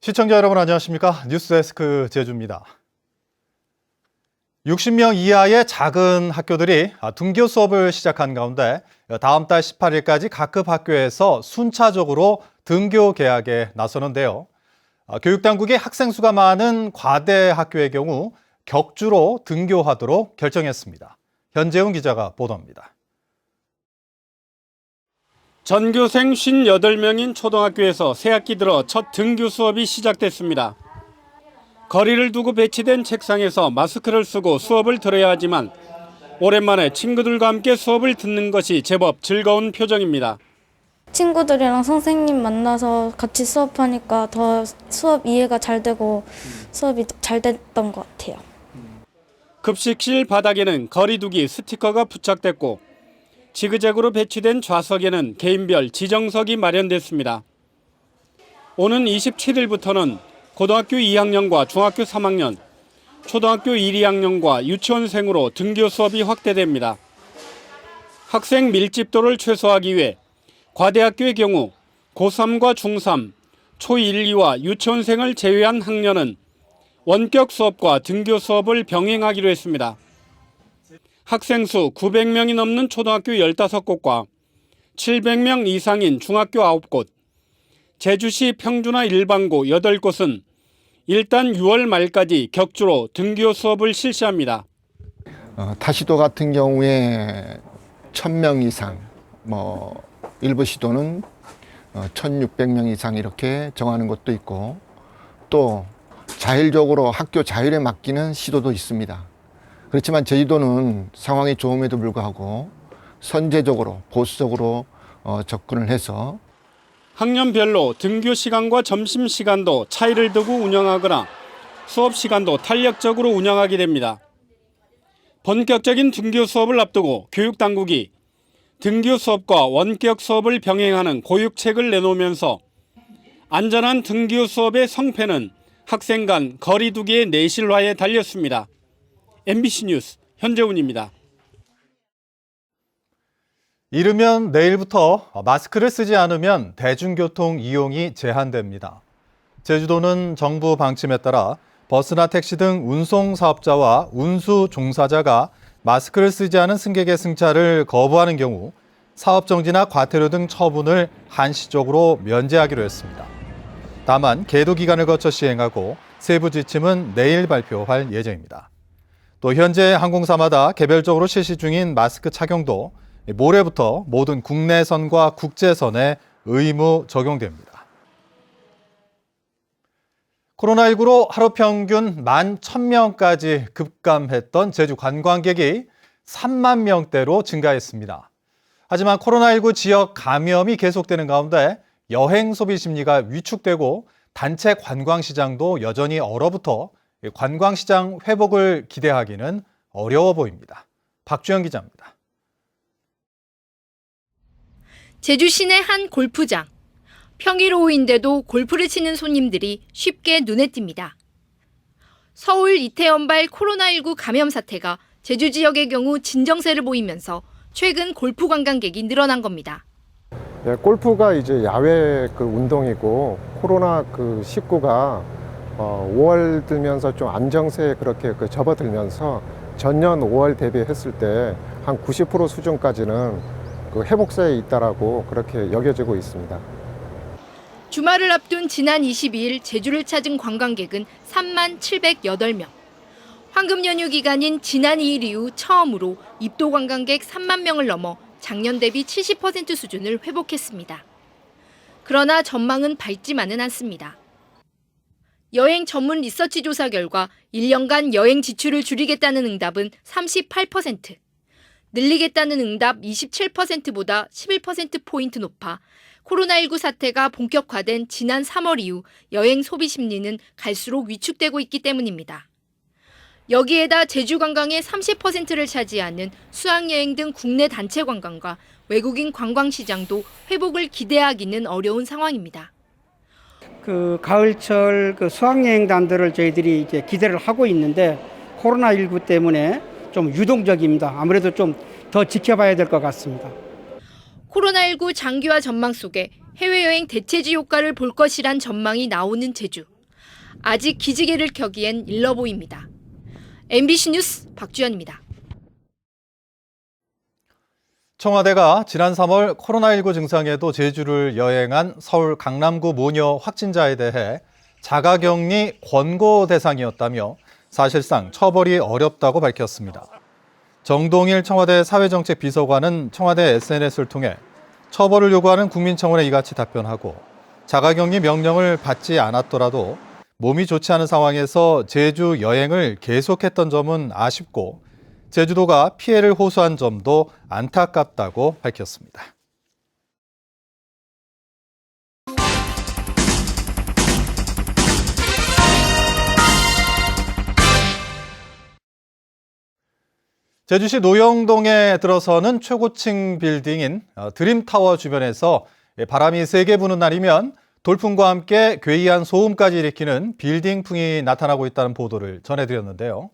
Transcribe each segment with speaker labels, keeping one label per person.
Speaker 1: 시청자 여러분 안녕하십니까? 뉴스데스크 제주입니다. 60명 이하의 작은 학교들이 등교 수업을 시작한 가운데 다음 달 18일까지 각급 학교에서 순차적으로 등교 개학에 나서는데요. 교육당국이 학생 수가 많은 과대 학교의 경우 격주로 등교하도록 결정했습니다. 현재훈 기자가 보도합니다.
Speaker 2: 전교생 58명인 초등학교에서 새학기 들어 첫 등교 수업이 시작됐습니다. 거리를 두고 배치된 책상에서 마스크를 쓰고 수업을 들어야 하지만 오랜만에 친구들과 함께 수업을 듣는 것이 제법 즐거운 표정입니다.
Speaker 3: 친구들이랑 선생님 만나서 같이 수업하니까 더 수업 이해가 잘 되고 수업이 잘 됐던 것 같아요.
Speaker 2: 급식실 바닥에는 거리두기 스티커가 부착됐고 지그재그로 배치된 좌석에는 개인별 지정석이 마련됐습니다. 오는 27일부터는 고등학교 2학년과 중학교 3학년, 초등학교 1, 2학년과 유치원생으로 등교 수업이 확대됩니다. 학생 밀집도를 최소화하기 위해 과대학교의 경우 고3과 중3, 초1, 2와 유치원생을 제외한 학년은 원격 수업과 등교 수업을 병행하기로 했습니다. 학생 수 900명이 넘는 초등학교 15곳과 700명 이상인 중학교 9곳, 제주시 평준화 일반고 8곳은 일단 6월 말까지 격주로 등교 수업을 실시합니다.
Speaker 4: 타시도 같은 경우에 1000명 이상, 일부 시도는 1600명 이상 이렇게 정하는 것도 있고 또 자율적으로 학교 자율에 맡기는 시도도 있습니다. 그렇지만 제주도는 상황이 좋음에도 불구하고 선제적으로 보수적으로 접근을 해서
Speaker 2: 학년별로 등교 시간과 점심 시간도 차이를 두고 운영하거나 수업 시간도 탄력적으로 운영하게 됩니다. 본격적인 등교 수업을 앞두고 교육당국이 등교 수업과 원격 수업을 병행하는 고육책을 내놓으면서 안전한 등교 수업의 성패는 학생 간 거리두기의 내실화에 달렸습니다. MBC 뉴스 현재훈입니다.
Speaker 1: 이르면 내일부터 마스크를 쓰지 않으면 대중교통 이용이 제한됩니다. 제주도는 정부 방침에 따라 버스나 택시 등 운송 사업자와 운수 종사자가 마스크를 쓰지 않은 승객의 승차를 거부하는 경우 사업 정지나 과태료 등 처분을 한시적으로 면제하기로 했습니다. 다만 계도 기간을 거쳐 시행하고 세부 지침은 내일 발표할 예정입니다. 또 현재 항공사마다 개별적으로 실시 중인 마스크 착용도 모레부터 모든 국내선과 국제선에 의무 적용됩니다. 코로나19로 하루 평균 11,000명까지 급감했던 제주 관광객이 3만 명대로 증가했습니다. 하지만 코로나19 지역 감염이 계속되는 가운데 여행 소비 심리가 위축되고 단체 관광시장도 여전히 얼어붙어 관광시장 회복을 기대하기는 어려워 보입니다. 박주영 기자입니다.
Speaker 5: 제주 시내 한 골프장. 평일 오후인데도 골프를 치는 손님들이 쉽게 눈에 띕니다. 서울 이태원발 코로나19 감염 사태가 제주 지역의 경우 진정세를 보이면서 최근 골프 관광객이 늘어난 겁니다.
Speaker 6: 네, 골프가 이제 야외 운동이고 코로나19가 5월 들면서 좀 안정세에 그렇게 접어들면서 전년 5월 대비했을 때 한 90% 수준까지는 회복세에 있다라고 그렇게 여겨지고 있습니다.
Speaker 5: 주말을 앞둔 지난 22일 제주를 찾은 관광객은 3만 708명. 황금 연휴 기간인 지난 2일 이후 처음으로 입도 관광객 3만 명을 넘어 작년 대비 70% 수준을 회복했습니다. 그러나 전망은 밝지만은 않습니다. 여행 전문 리서치 조사 결과 1년간 여행 지출을 줄이겠다는 응답은 38%, 늘리겠다는 응답 27%보다 11%포인트 높아 코로나19 사태가 본격화된 지난 3월 이후 여행 소비 심리는 갈수록 위축되고 있기 때문입니다. 여기에다 제주 관광의 30%를 차지하는 수학여행 등 국내 단체 관광과 외국인 관광 시장도 회복을 기대하기는 어려운 상황입니다.
Speaker 7: 가을철 수학여행단들을 저희들이 이제 기대를 하고 있는데 코로나19 때문에 좀 유동적입니다. 아무래도 좀 더 지켜봐야 될 것 같습니다.
Speaker 5: 코로나19 장기화 전망 속에 해외여행 대체지 효과를 볼 것이란 전망이 나오는 제주. 아직 기지개를 켜기엔 일러 보입니다. MBC 뉴스 박주연입니다.
Speaker 1: 청와대가 지난 3월 코로나19 증상에도 제주를 여행한 서울 강남구 모녀 확진자에 대해 자가격리 권고 대상이었다며 사실상 처벌이 어렵다고 밝혔습니다. 정동일 청와대 사회정책비서관은 청와대 SNS를 통해 처벌을 요구하는 국민청원에 이같이 답변하고 자가격리 명령을 받지 않았더라도 몸이 좋지 않은 상황에서 제주 여행을 계속했던 점은 아쉽고 제주도가 피해를 호소한 점도 안타깝다고 밝혔습니다. 제주시 노영동에 들어서는 최고층 빌딩인 드림타워 주변에서 바람이 세게 부는 날이면 돌풍과 함께 괴이한 소음까지 일으키는 빌딩풍이 나타나고 있다는 보도를 전해드렸는데요.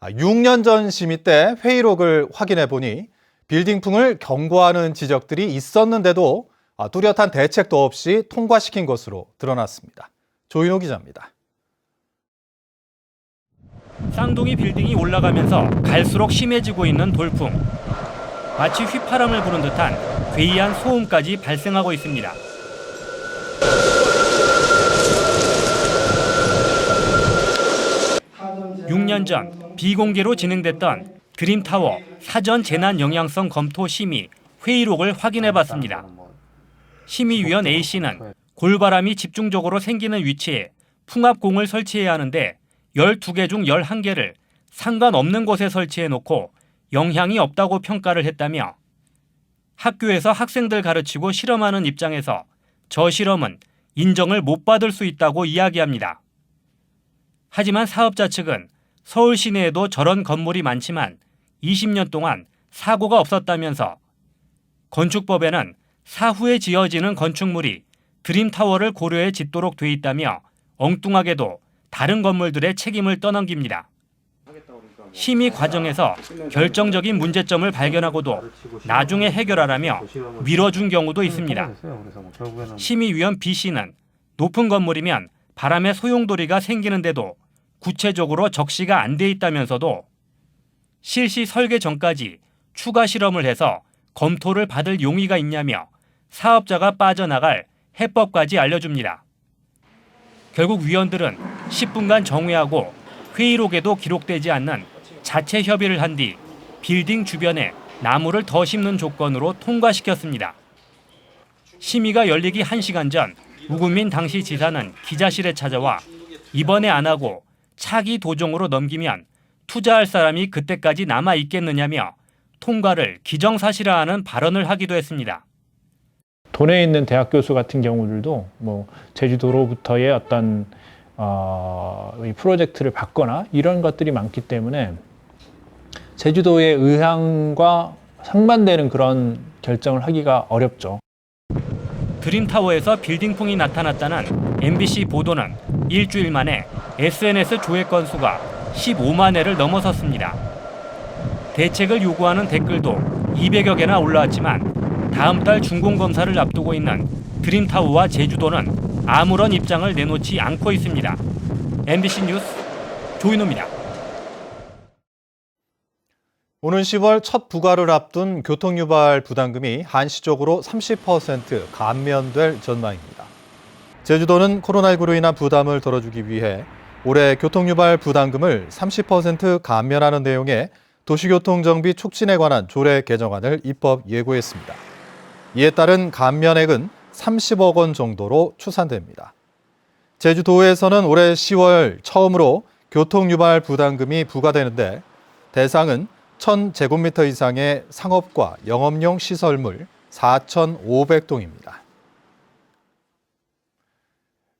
Speaker 1: 6년 전 심의 때 회의록을 확인해 보니 빌딩풍을 경고하는 지적들이 있었는데도 뚜렷한 대책도 없이 통과시킨 것으로 드러났습니다. 조인호 기자입니다.
Speaker 8: 쌍둥이 빌딩이 올라가면서 갈수록 심해지고 있는 돌풍. 마치 휘파람을 부는 듯한 괴이한 소음까지 발생하고 있습니다. 6년 전 비공개로 진행됐던 드림타워 사전 재난 영향성 검토 심의 회의록을 확인해봤습니다. 심의위원 A씨는 골바람이 집중적으로 생기는 위치에 풍압공을 설치해야 하는데 12개 중 11개를 상관없는 곳에 설치해놓고 영향이 없다고 평가를 했다며 학교에서 학생들 가르치고 실험하는 입장에서 저 실험은 인정을 못 받을 수 있다고 이야기합니다. 하지만 사업자 측은 서울 시내에도 저런 건물이 많지만 20년 동안 사고가 없었다면서 건축법에는 사후에 지어지는 건축물이 드림타워를 고려해 짓도록 돼 있다며 엉뚱하게도 다른 건물들의 책임을 떠넘깁니다. 심의 과정에서 결정적인 문제점을 발견하고도 나중에 해결하라며 미뤄준 경우도 있습니다. 심의위원 B씨는 높은 건물이면 바람에 소용돌이가 생기는데도 구체적으로 적시가 안 돼 있다면서도 실시 설계 전까지 추가 실험을 해서 검토를 받을 용의가 있냐며 사업자가 빠져나갈 해법까지 알려줍니다. 결국 위원들은 10분간 정회하고 회의록에도 기록되지 않는 자체 협의를 한 뒤 빌딩 주변에 나무를 더 심는 조건으로 통과시켰습니다. 심의가 열리기 1시간 전 우금민 당시 지사는 기자실에 찾아와 이번에 안 하고 차기 도정으로 넘기면 투자할 사람이 그때까지 남아 있겠느냐며 통과를 기정사실화하는 발언을 하기도 했습니다.
Speaker 9: 도내에 있는 대학 교수 같은 경우들도 제주도로부터의 어떤 이 프로젝트를 받거나 이런 것들이 많기 때문에 제주도의 의향과 상반되는 그런 결정을 하기가 어렵죠.
Speaker 8: 드림타워에서 빌딩풍이 나타났다는 MBC 보도는 일주일 만에 SNS 조회 건수가 15만 회를 넘어섰습니다. 대책을 요구하는 댓글도 200여 개나 올라왔지만 다음 달 준공검사를 앞두고 있는 드림타워와 제주도는 아무런 입장을 내놓지 않고 있습니다. MBC 뉴스 조인호입니다.
Speaker 1: 오는 10월 첫 부과를 앞둔 교통유발 부담금이 한시적으로 30% 감면될 전망입니다. 제주도는 코로나19로 인한 부담을 덜어주기 위해 올해 교통유발 부담금을 30% 감면하는 내용의 도시교통정비 촉진에 관한 조례 개정안을 입법 예고했습니다. 이에 따른 감면액은 30억 원 정도로 추산됩니다. 제주도에서는 올해 10월 처음으로 교통유발 부담금이 부과되는데 대상은 1,000제곱미터 이상의 상업과 영업용 시설물 4,500동입니다.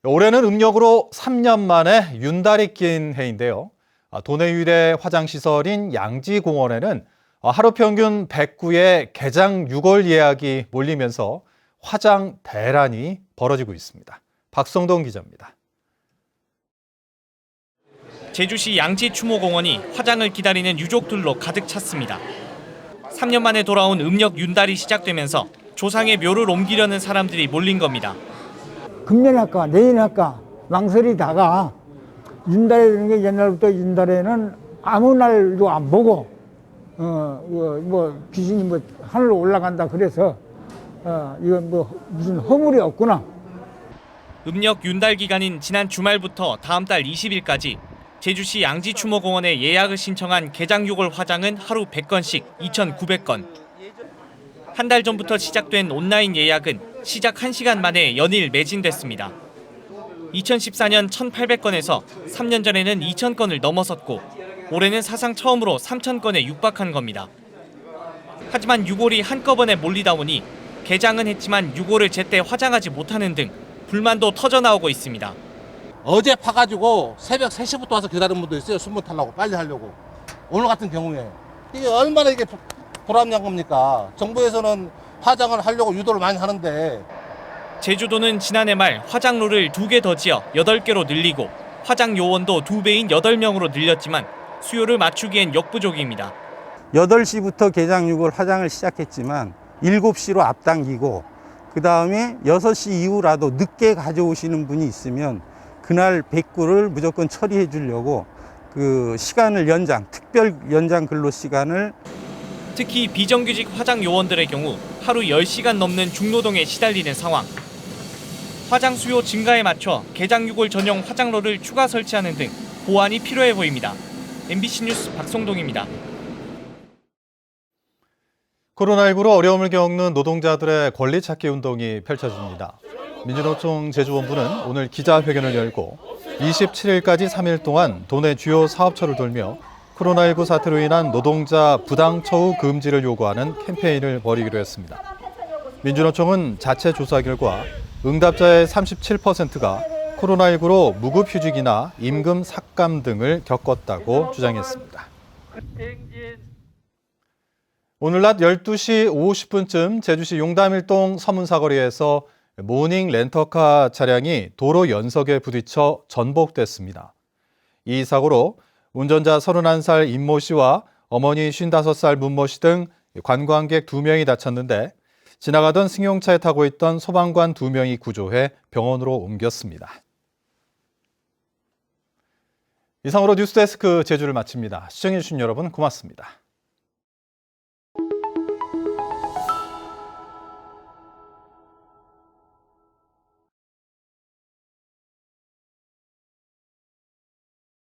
Speaker 1: 올해는 음력으로 3년 만에 윤달이 낀 해인데요. 도내 유일의 화장시설인 양지공원에는 하루 평균 109의 개장 6월 예약이 몰리면서 화장 대란이 벌어지고 있습니다. 박성동 기자입니다.
Speaker 10: 제주시 양지추모공원이 화장을 기다리는 유족들로 가득 찼습니다. 3년 만에 돌아온 음력 윤달이 시작되면서 조상의 묘를 옮기려는 사람들이 몰린 겁니다.
Speaker 11: 금년 할까 내일 할까 망설이다가 윤달이라는 게 옛날부터 윤달에는 아무 날도 안 보고 뭐 귀신이 뭐 하늘로 올라간다 그래서 이건 뭐 무슨 허물이 없구나.
Speaker 10: 음력 윤달 기간인 지난 주말부터 다음 달 20일까지 제주시 양지추모공원에 예약을 신청한 개장 6월 화장은 하루 100건씩 2,900건. 한 달 전부터 시작된 온라인 예약은 시작 1시간 만에 연일 매진됐습니다. 2014년 1,800건에서 3년 전에는 2,000건을 넘어섰고 올해는 사상 처음으로 3,000건에 육박한 겁니다. 하지만 6월이 한꺼번에 몰리다 보니 개장은 했지만 6월을 제때 화장하지 못하는 등 불만도 터져나오고 있습니다.
Speaker 12: 어제 파가지고 새벽 3시부터 와서 기다리는 분도 있어요. 순문 타려고 빨리 하려고. 오늘 같은 경우에 이게 얼마나 이게 불합리한 겁니까? 정부에서는 화장을 하려고 유도를 많이 하는데.
Speaker 10: 제주도는 지난해 말 화장로를 2개 더 지어 8개로 늘리고 화장 요원도 2배인 8명으로 늘렸지만 수요를 맞추기엔 역부족입니다.
Speaker 13: 8시부터 개장 6월 화장을 시작했지만 7시로 앞당기고 그다음에 6시 이후라도 늦게 가져오시는 분이 있으면 그날 백구를 무조건 처리해 주려고 그 시간을 특별 연장 근로 시간을
Speaker 10: 특히 비정규직 화장 요원들의 경우 하루 10시간 넘는 중노동에 시달리는 상황. 화장 수요 증가에 맞춰 개장 6월 전용 화장로를 추가 설치하는 등 보완이 필요해 보입니다. MBC 뉴스 박성동입니다.
Speaker 1: 코로나19로 어려움을 겪는 노동자들의 권리 찾기 운동이 펼쳐집니다. 민주노총 제주본부는 오늘 기자회견을 열고 27일까지 3일 동안 도내 주요 사업처를 돌며 코로나19 사태로 인한 노동자 부당 처우 금지를 요구하는 캠페인을 벌이기로 했습니다. 민주노총은 자체 조사 결과 응답자의 37%가 코로나19로 무급휴직이나 임금 삭감 등을 겪었다고 주장했습니다. 오늘 낮 12시 50분쯤 제주시 용담일동 서문사거리에서 모닝 렌터카 차량이 도로 연석에 부딪혀 전복됐습니다. 이 사고로 운전자 31살 임모 씨와 어머니 55살 문모 씨 등 관광객 2명이 다쳤는데 지나가던 승용차에 타고 있던 소방관 2명이 구조해 병원으로 옮겼습니다. 이상으로 뉴스데스크 제주를 마칩니다. 시청해주신 여러분 고맙습니다.